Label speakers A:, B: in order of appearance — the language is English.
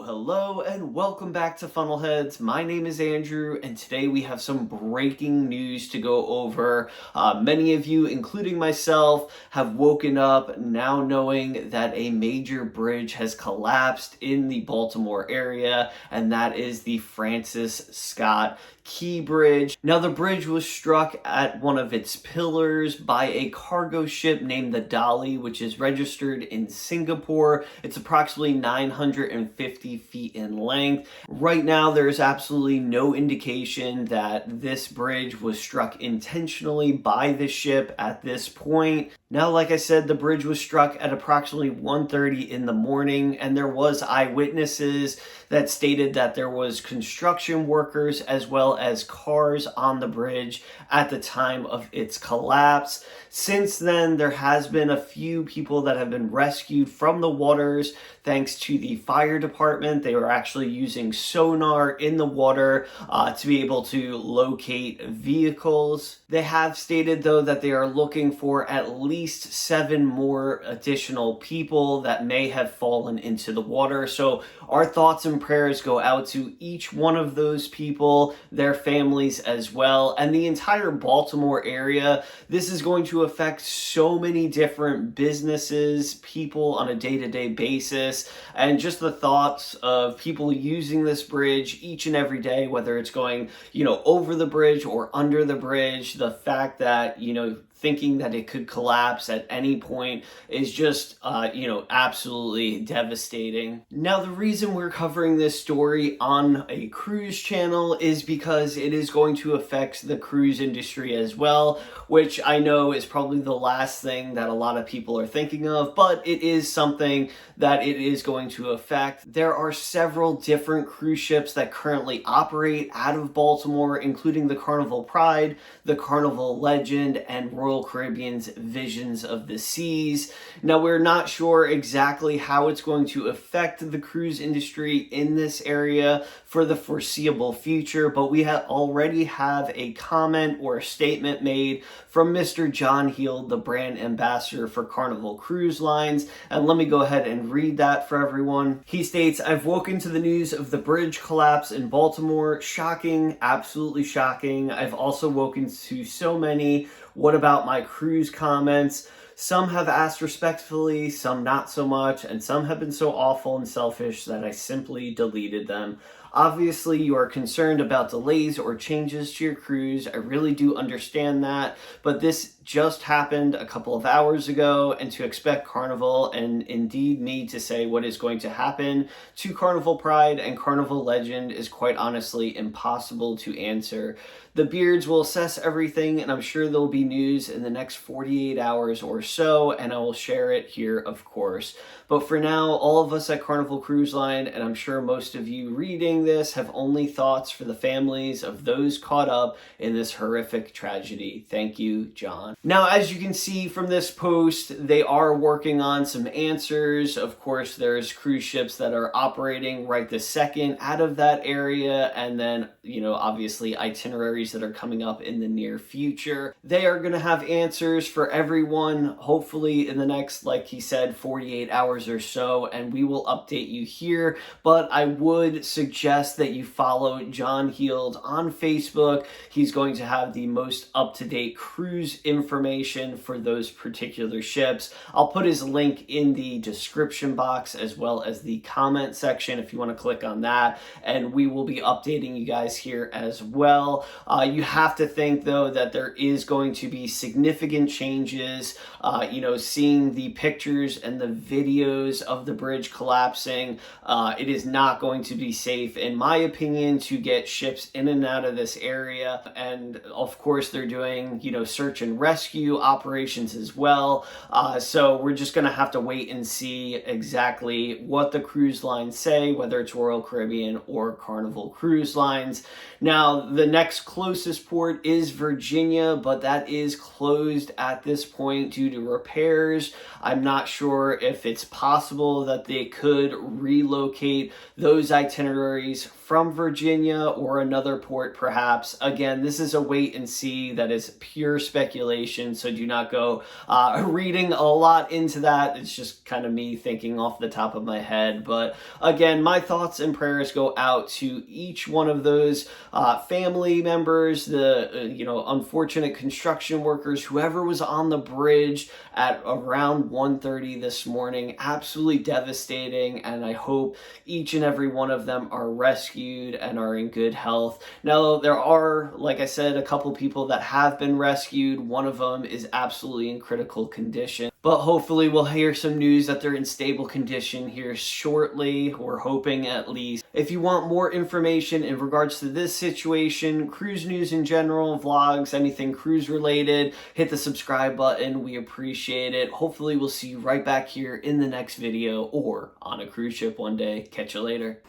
A: Hello, and welcome back to Funnelheads. My name is Andrew, and today we have some breaking news to go over. Many of you, including myself, have woken up now knowing that a major bridge has collapsed in the Baltimore area, and that is the Francis Scott Key Bridge. Now, the bridge was struck at one of its pillars by a cargo ship named the Dolly, which is registered in Singapore. It's approximately 950 feet in length. Right now, there's absolutely no indication that this bridge was struck intentionally by the ship at this point. Now, like I said, the bridge was struck at approximately 1:30 in the morning, and there was eyewitnesses that stated that there was construction workers as well as cars on the bridge at the time of its collapse. Since then, there has been a few people that have been rescued from the waters thanks to the fire department. They were actually using sonar in the water to be able to locate vehicles. They have stated, though, that they are looking for at least 7 more additional people that may have fallen into the water. So our thoughts and prayers go out to each one of those people, their families as well, and the entire Baltimore area. This is going to affect so many different businesses, people on a day-to-day basis, and just the thoughts of people using this bridge each and every day, whether it's going, over the bridge or under the bridge. The fact that, thinking that it could collapse at any point is just, absolutely devastating. Now, the reason we're covering this story on a cruise channel is because it is going to affect the cruise industry as well, which I know is probably the last thing that a lot of people are thinking of, but it is something that it is going to affect. There are several different cruise ships that currently operate out of Baltimore, including the Carnival Pride, the Carnival Legend, and Royal Caribbean's Visions of the Seas. Now, we're not sure exactly how it's going to affect the cruise industry in this area for the foreseeable future, but we already have a comment or a statement made from Mr. John Heald, the brand ambassador for Carnival Cruise Lines, and let me go ahead and read that for everyone. He states, "I've woken to the news of the bridge collapse in Baltimore. Shocking, absolutely shocking. I've also woken to so many what about my cruise comments. Some have asked respectfully, some not so much, and some have been so awful and selfish that I simply deleted them. Obviously, you are concerned about delays or changes to your cruise. I really do understand that, but this just happened a couple of hours ago, and to expect Carnival and indeed me to say what is going to happen to Carnival Pride and Carnival Legend is quite honestly impossible to answer. The Beards will assess everything, and I'm sure there'll be news in the next 48 hours or so, and I will share it here, of course. But for now, all of us at Carnival Cruise Line, and I'm sure most of you reading this, have only thoughts for the families of those caught up in this horrific tragedy. Thank you, John." Now, as you can see from this post, they are working on some answers. Of course, there's cruise ships that are operating right this second out of that area, and then, obviously itineraries that are coming up in the near future. They are going to have answers for everyone, hopefully in the next, like he said, 48 hours or so, and we will update you here. But I would suggest that you follow John Heald on Facebook. He's going to have the most up-to-date cruise information for those particular ships. I'll put his link in the description box as well as the comment section if you want to click on that, and we will be updating you guys here as well. You have to think, though, that there is going to be significant changes. Seeing the pictures and the videos of the bridge collapsing, it is not going to be safe, in my opinion, to get ships in and out of this area. And of course, they're doing, search and rescue operations as well. So we're just going to have to wait and see exactly what the cruise lines say, whether it's Royal Caribbean or Carnival Cruise Lines. Now, the next closest port is Virginia, but that is closed at this point due to repairs. I'm not sure if it's possible that they could relocate those itineraries from Virginia or another port perhaps. Again, this is a wait and see. That is pure speculation, so do not go reading a lot into that. It's just kind of me thinking off the top of my head. But again, my thoughts and prayers go out to each one of those family members, the unfortunate construction workers, whoever was on the bridge at around 1:30 this morning. Absolutely devastating, and I hope each and every one of them are rescued and are in good health. Now, there are, like I said, a couple people that have been rescued. One of them is absolutely in critical condition, but hopefully we'll hear some news that they're in stable condition here shortly. We're hoping, at least. If you want more information in regards to this situation, cruise news in general, vlogs, anything cruise related, hit the subscribe button. We appreciate it. Hopefully we'll see you right back here in the next video or on a cruise ship one day. Catch you later.